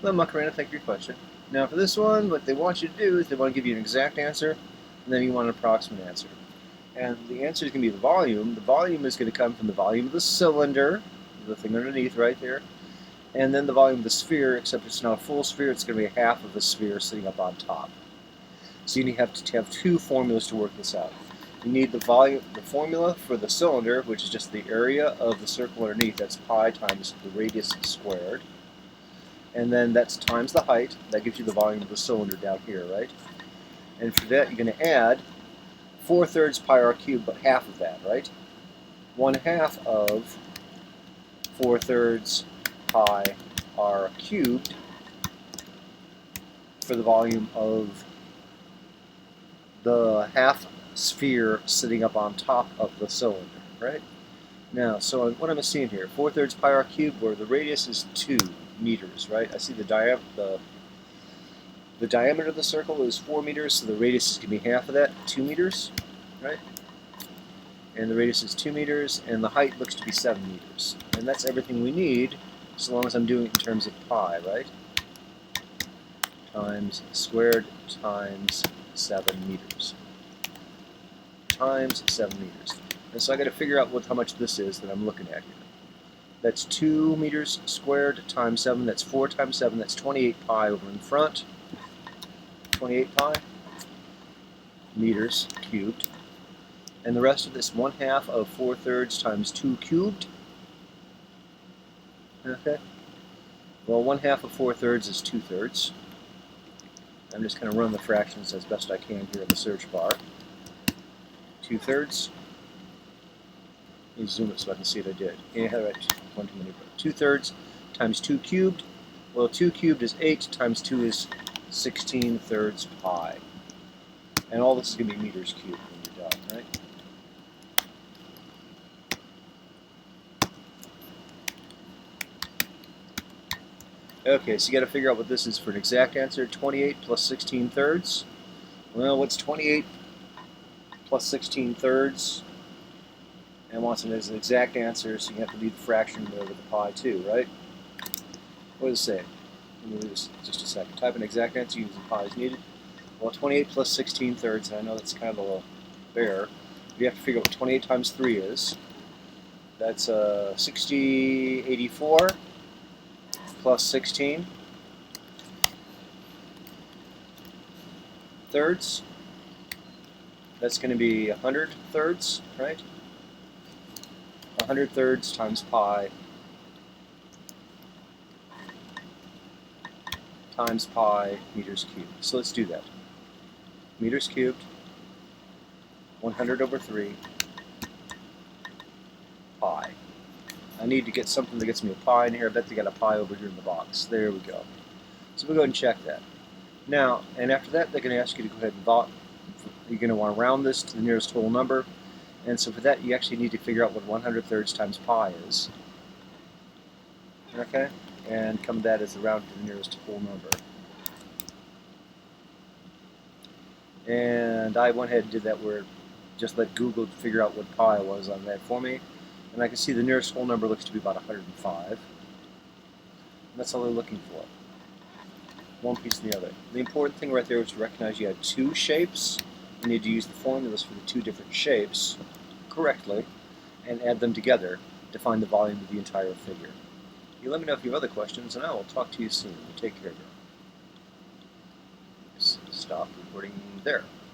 Well, Macarena, thank you for your question. Now, for this one, what they want you to do is they want to give you an exact answer, and then you want an approximate answer. And the answer is going to be the volume. The volume is going to come from the volume of the cylinder, the thing underneath right there, and then the volume of the sphere, except it's not a full sphere, it's going to be half of the sphere sitting up on top. So you have to have two formulas to work this out. You need the formula for the cylinder, which is just the area of the circle underneath, that's pi times the radius squared. And then that's times the height, that gives you the volume of the cylinder down here, right? And for that, you're going to add 4/3 pi r cubed, but half of that, right? 1/2 of 4/3 pi r cubed for the volume of the half sphere sitting up on top of the cylinder, right? Now, so what am I seeing here? 4/3 pi r cubed, where the radius is 2 meters, right? I see the diameter of the circle is 4 meters, so the radius is going to be half of that, 2 meters, right? And the radius is 2 meters, and the height looks to be 7 meters. And that's everything we need, so long as I'm doing it in terms of pi, right? Times squared times 7 meters. Times 7 meters. And so I got to figure out how much this is that I'm looking at here. That's 2 meters squared times 7. That's 4 times 7. That's 28 pi over in front. 28 pi meters cubed. And the rest of this 1/2 of 4/3 times 2 cubed. Okay. Well, 1/2 of 4/3 is 2/3. I'm just going to run the fractions as best I can here in the search bar. 2/3. Let me zoom it so I can see what I did. Yeah, right. 1 too many. 2/3 times 2 cubed. Well, 2 cubed is 8 times 2 is 16/3 pi. And all this is going to be meters cubed when you're done, right? Okay, so you got to figure out what this is for an exact answer. 28 plus 16/3. Well, what's 28 plus 16/3? And wants it as an exact answer, so you have to leave the fraction over the pi too, right? What does it say? Let me do this just a second. Type an exact answer using pi as needed. Well, 28 plus 16/3, and I know that's kind of a little bare. You have to figure out what 28 times 3 is. That's 84 plus 16 thirds. That's going to be 100 thirds, right? 100 thirds times pi times pi meters cubed. So let's do that. Meters cubed, 100 over 3, pi. I need to get something that gets me a pi in here. I bet they got a pi over here in the box. There we go. So we'll go ahead and check that. Now, and after that, they're going to ask you to go ahead and vote. You're going to want to round this to the nearest whole number. And so for that, you actually need to figure out what 100 thirds times pi is. Okay? And come that as the round to the nearest whole number. And I went ahead and did that where just let Google figure out what pi was on that for me. And I can see the nearest whole number looks to be about 105. And that's all they're looking for. One piece and the other. The important thing right there is to recognize you had two shapes. You need to use the formulas for the two different shapes correctly and add them together to find the volume of the entire figure. You let me know if you have other questions, and I will talk to you soon. Take care, girl. Stop recording there.